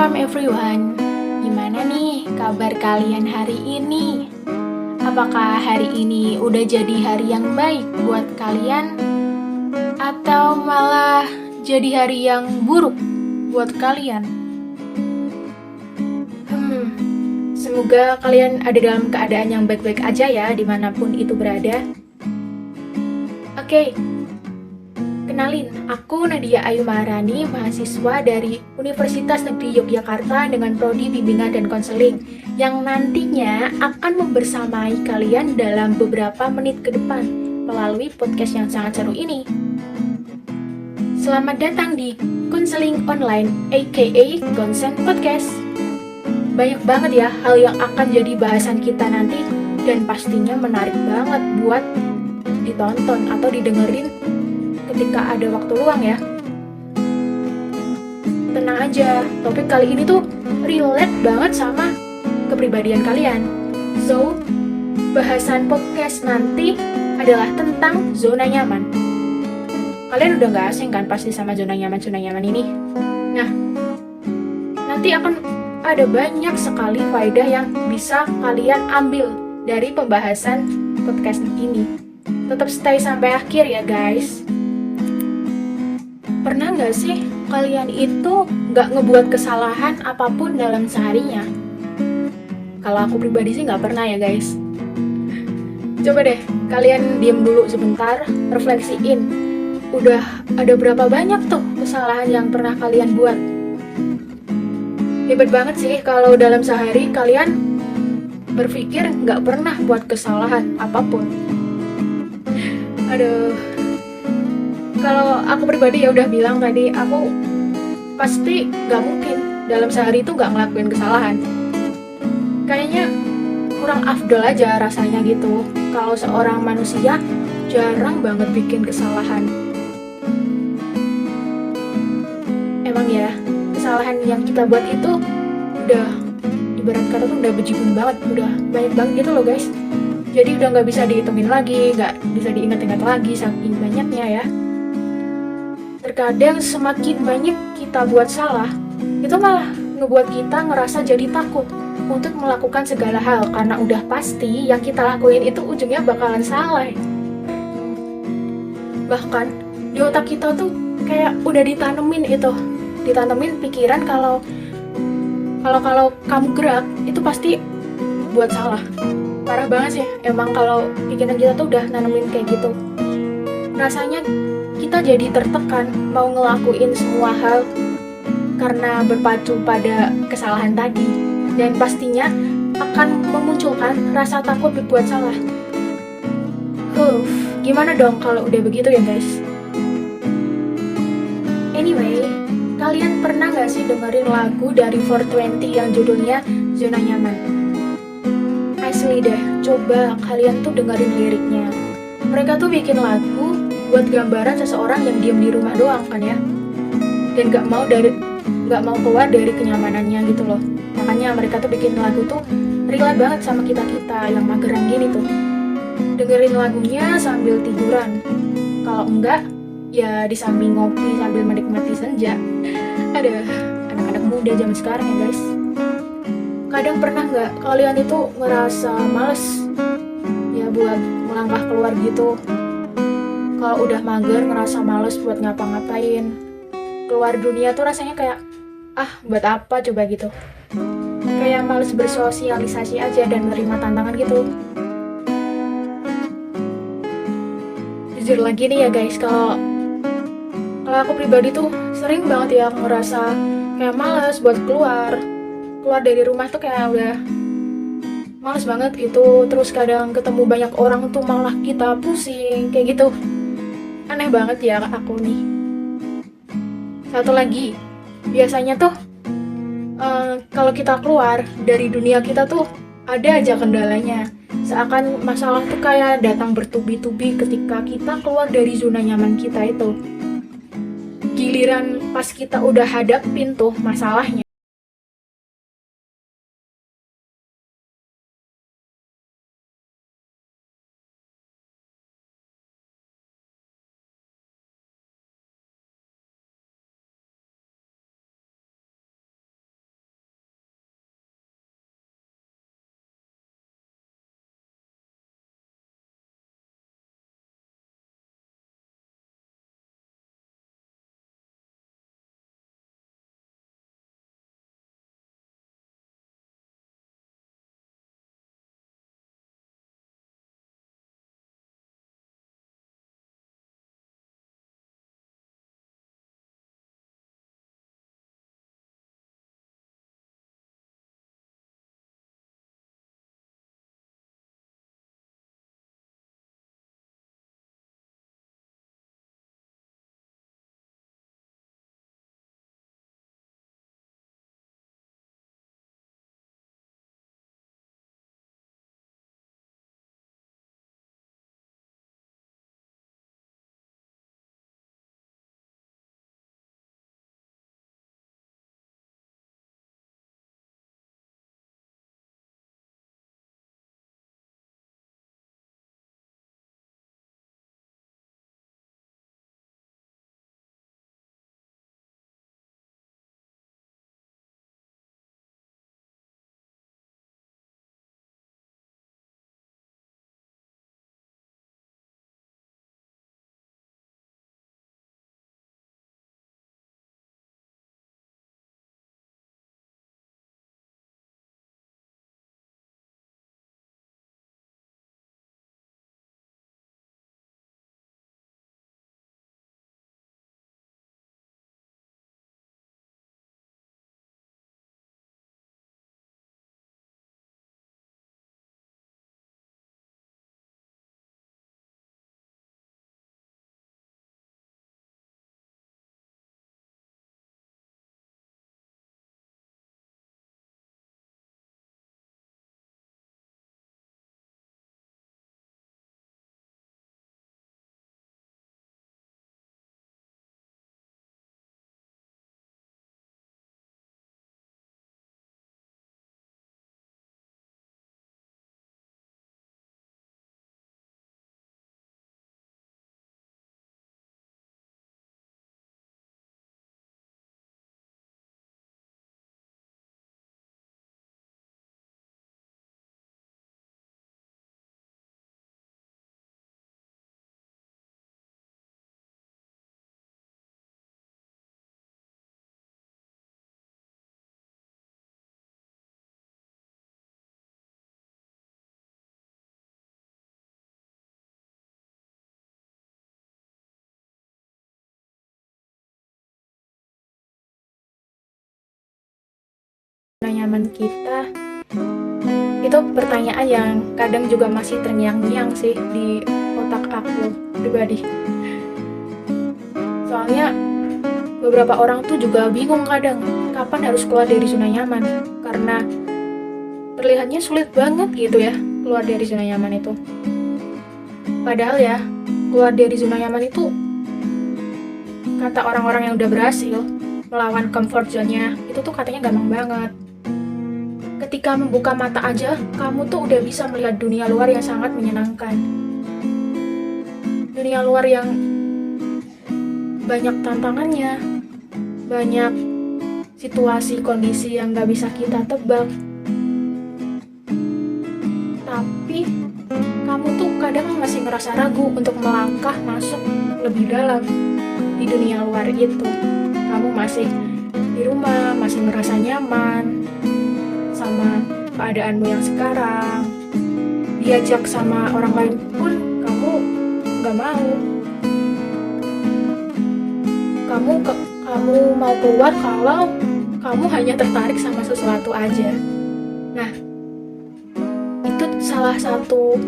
Welcome everyone. Gimana nih kabar kalian hari ini? Apakah hari ini udah jadi hari yang baik buat kalian? Atau malah jadi hari yang buruk buat kalian? Semoga kalian ada dalam keadaan yang baik-baik aja ya dimanapun itu berada. Oke, kenalin, aku Nadia Ayu Maharani, mahasiswa dari Universitas Negeri Yogyakarta dengan Prodi Bimbingan dan Konseling yang nantinya akan membersamai kalian dalam beberapa menit ke depan melalui podcast yang sangat seru ini. Selamat datang di Konseling Online, aka Konsen Podcast. Banyak banget ya hal yang akan jadi bahasan kita nanti dan pastinya menarik banget buat ditonton atau didengerin ketika ada waktu luang ya. Tenang aja, topik kali ini tuh relate banget sama kepribadian kalian. So, bahasan podcast nanti adalah tentang zona nyaman. Kalian udah gak asing kan pasti sama zona nyaman ini? Nah, nanti akan ada banyak sekali faedah yang bisa kalian ambil dari pembahasan podcast ini. Tetap stay sampai akhir ya guys. Pernah nggak sih kalian itu nggak ngebuat kesalahan apapun dalam seharinya? Kalau aku pribadi sih nggak pernah ya guys. Coba deh kalian diam dulu sebentar, refleksiin. Udah ada berapa banyak tuh kesalahan yang pernah kalian buat? Hebat banget sih kalau dalam sehari kalian berpikir nggak pernah buat kesalahan apapun. Aduh. Kalau aku pribadi ya udah bilang tadi, aku pasti gak mungkin dalam sehari itu gak ngelakuin kesalahan. Kayaknya kurang afdol aja rasanya gitu. Kalau seorang manusia jarang banget bikin kesalahan. Emang ya, kesalahan yang kita buat itu udah ibarat kata tuh udah bejibun banget, udah banyak banget gitu loh guys. Jadi udah gak bisa dihitungin lagi, gak bisa diingat-ingat lagi saking banyaknya ya. Terkadang semakin banyak kita buat salah, itu malah ngebuat kita ngerasa jadi takut untuk melakukan segala hal karena udah pasti yang kita lakuin itu ujungnya bakalan salah. Bahkan di otak kita tuh kayak udah ditanemin pikiran kalau kamu gerak itu pasti buat salah. Parah banget sih, emang kalau pikiran kita tuh udah nanemin kayak gitu. Rasanya kita jadi tertekan mau ngelakuin semua hal karena berpacu pada kesalahan tadi, dan pastinya akan memunculkan rasa takut berbuat salah. Gimana dong kalau udah begitu ya guys? Anyway, kalian pernah gak sih dengerin lagu dari 420 yang judulnya Zona Nyaman? Asli deh, coba kalian tuh dengerin liriknya. Mereka tuh bikin lagu buat gambaran seseorang yang diem di rumah doang kan ya, dan gak mau keluar dari kenyamanannya gitu loh. Makanya mereka tuh bikin lagu tuh relate banget sama kita yang mageran gini tuh. Dengerin lagunya sambil tiduran, kalau enggak ya di samping ngopi sambil menikmati senja. Ada anak-anak muda zaman sekarang ya guys. Kadang pernah nggak kalian itu ngerasa males ya buat melangkah keluar gitu? Kalau udah mager, ngerasa males buat ngapa-ngapain, keluar dunia tuh rasanya kayak buat apa coba gitu. Kayak males bersosialisasi aja dan menerima tantangan gitu. Jujur lagi nih ya guys, kalau aku pribadi tuh sering banget ya ngerasa kayak males buat keluar dari rumah tuh kayak udah males banget gitu. Terus kadang ketemu banyak orang tuh malah kita pusing kayak gitu. Aneh banget ya aku nih. Satu lagi, biasanya tuh kalau kita keluar dari dunia kita tuh ada aja kendalanya. Seakan masalah tuh kayak datang bertubi-tubi ketika kita keluar dari zona nyaman kita itu. Giliran pas kita udah hadapin tuh masalahnya, nyaman kita? Itu pertanyaan yang kadang juga masih terngiang-ngiang sih di otak aku pribadi. Soalnya beberapa orang tuh juga bingung kadang kapan harus keluar dari zona nyaman, karena terlihatnya sulit banget gitu ya keluar dari zona nyaman itu. Padahal ya, keluar dari zona nyaman itu kata orang-orang yang udah berhasil melawan comfort zone-nya itu tuh katanya gampang banget. Ketika membuka mata aja, kamu tuh udah bisa melihat dunia luar yang sangat menyenangkan. Dunia luar yang banyak tantangannya, banyak situasi kondisi yang gak bisa kita tebak. Tapi kamu tuh kadang masih ngerasa ragu untuk melangkah masuk lebih dalam di dunia luar itu. Kamu masih di rumah, masih ngerasa nyaman sama keadaanmu yang sekarang. Diajak sama orang lain pun kamu gak mau. Kamu mau keluar kalau kamu hanya tertarik sama sesuatu aja. Nah, itu salah satu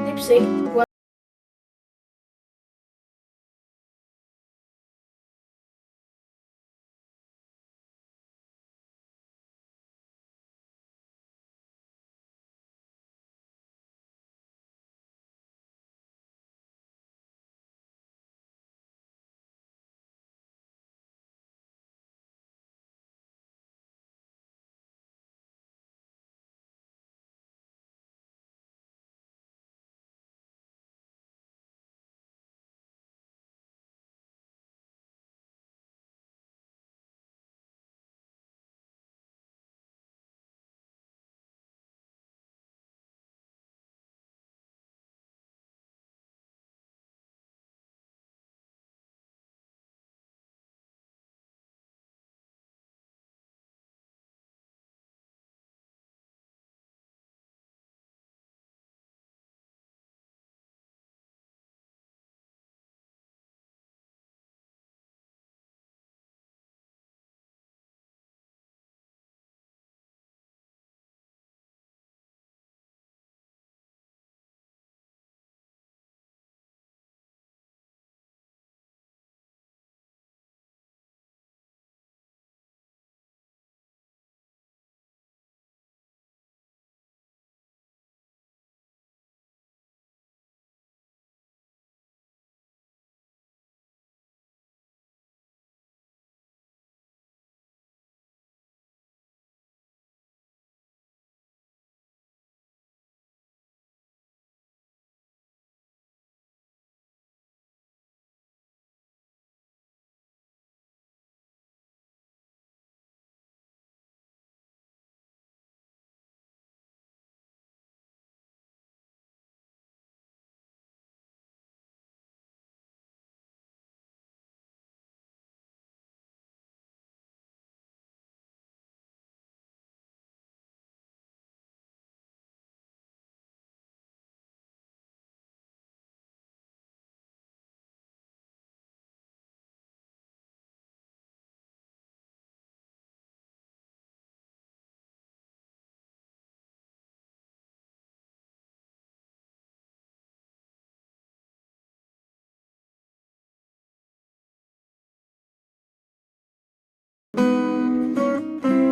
tips sih buat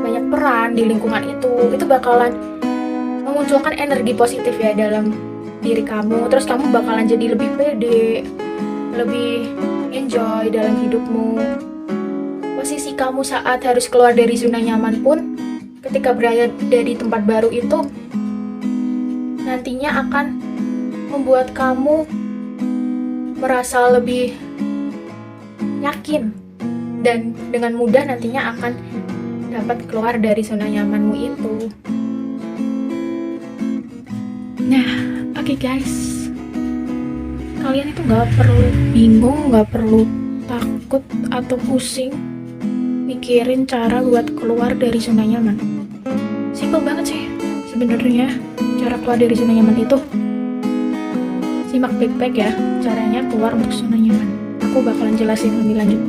banyak peran di lingkungan itu bakalan memunculkan energi positif ya dalam diri kamu. Terus kamu bakalan jadi lebih pede, lebih enjoy dalam hidupmu. Posisi kamu saat harus keluar dari zona nyaman pun ketika berada di tempat baru itu nantinya akan membuat kamu merasa lebih yakin dan dengan mudah nantinya akan dapat keluar dari zona nyamanmu itu. Nah, oke guys, kalian itu gak perlu bingung, gak perlu takut atau pusing mikirin cara buat keluar dari zona nyaman. Simpel banget sih sebenarnya cara keluar dari zona nyaman itu. Simak baik-baik ya caranya keluar untuk zona nyaman. Aku bakalan jelasin lebih lanjut.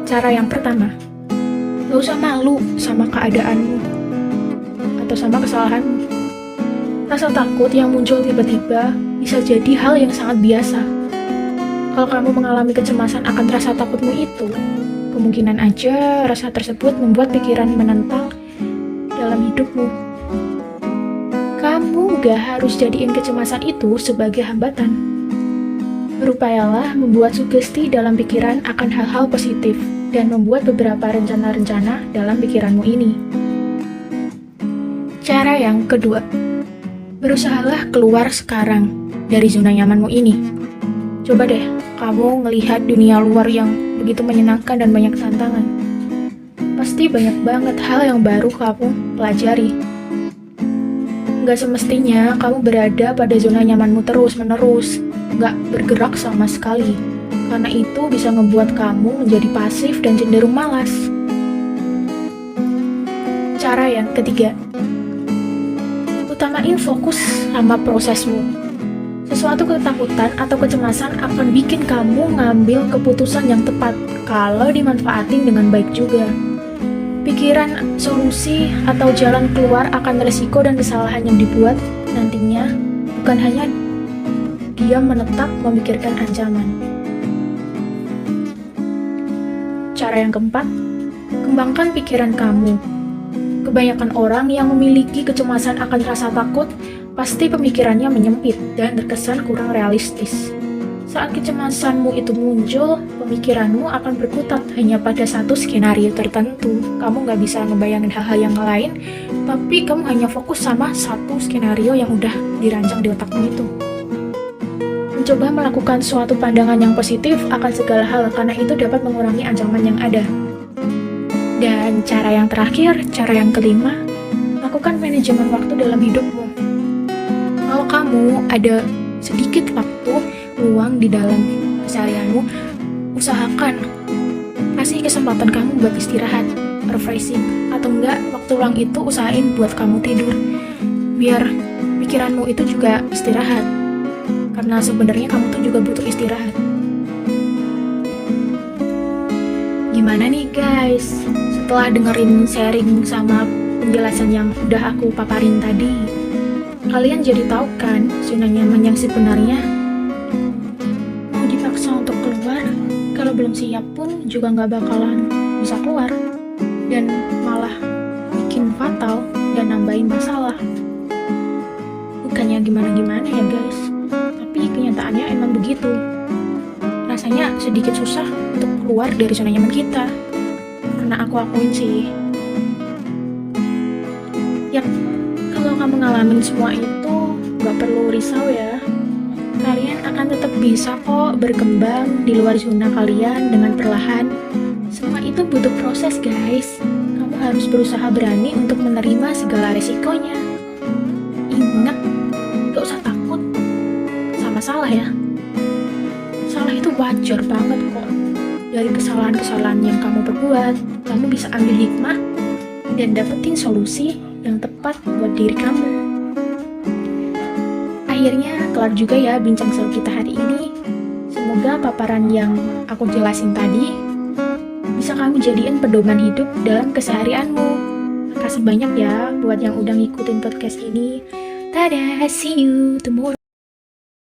Cara yang pertama, Gak usah malu sama keadaanmu atau sama kesalahanmu. Rasa takut yang muncul tiba-tiba bisa jadi hal yang sangat biasa. Kalau kamu mengalami kecemasan akan rasa takutmu itu, kemungkinan aja rasa tersebut membuat pikiran menentang dalam hidupmu. Kamu gak harus jadiin kecemasan itu sebagai hambatan. Berupayalah membuat sugesti dalam pikiran akan hal-hal positif dan membuat beberapa rencana-rencana dalam pikiranmu ini. Cara yang kedua, berusahalah keluar sekarang dari zona nyamanmu ini. Coba deh kamu ngelihat dunia luar yang begitu menyenangkan dan banyak tantangan. Pasti banyak banget hal yang baru kamu pelajari. Nggak semestinya kamu berada pada zona nyamanmu terus-menerus, nggak bergerak sama sekali. Karena itu bisa ngebuat kamu menjadi pasif dan cenderung malas. Cara yang ketiga, utamain fokus sama prosesmu. Sesuatu ketakutan atau kecemasan akan bikin kamu ngambil keputusan yang tepat kalau dimanfaatin dengan baik juga. Pikiran, solusi, atau jalan keluar akan resiko dan kesalahan yang dibuat nantinya bukan hanya diam menetap memikirkan ancaman. Cara yang keempat, kembangkan pikiran kamu. Kebanyakan orang yang memiliki kecemasan akan rasa takut pasti pemikirannya menyempit dan terkesan kurang realistis. Saat kecemasanmu itu muncul, pemikiranmu akan berkutat hanya pada satu skenario tertentu. Kamu nggak bisa ngebayangin hal-hal yang lain, tapi kamu hanya fokus sama satu skenario yang udah dirancang di otakmu itu. Mencoba melakukan suatu pandangan yang positif akan segala hal, karena itu dapat mengurangi ancaman yang ada. Dan cara yang terakhir, cara yang kelima, lakukan manajemen waktu dalam hidupmu. Kalau kamu ada sedikit waktu luang di dalam keseharianmu, usahakan kasih kesempatan kamu buat istirahat, refreshing, atau enggak waktu luang itu usahain buat kamu tidur, biar pikiranmu itu juga istirahat, karena sebenarnya kamu tuh juga butuh istirahat. Gimana nih guys, setelah dengerin sharing sama penjelasan yang udah aku paparin tadi, kalian jadi tahu kan zona nyaman yang sebenarnya? Mau dipaksa untuk keluar, kalau belum siap pun juga nggak bakalan bisa keluar, dan malah bikin fatal dan nambahin masalah. Bukannya gimana-gimana ya guys, tapi kenyataannya emang begitu. Rasanya sedikit susah untuk keluar dari zona nyaman kita, karena aku akuin sih. Yap, kalau kamu ngalamin semua itu, gak perlu risau ya. Kalian akan tetap bisa kok berkembang di luar zona kalian dengan perlahan. Semua itu butuh proses guys. Kamu harus berusaha berani untuk menerima segala resikonya. Ingat, gak usah takut sama salah ya. Salah itu wajar banget kok. Dari kesalahan-kesalahan yang kamu perbuat, kamu bisa ambil hikmah dan dapetin solusi yang tepat buat diri kamu. Akhirnya kelar juga ya bincang seru kita hari ini. Semoga paparan yang aku jelasin tadi bisa kamu jadiin pedoman hidup dalam keseharianmu. Makasih banyak ya buat yang udah ngikutin podcast ini. Dadah, see you tomorrow.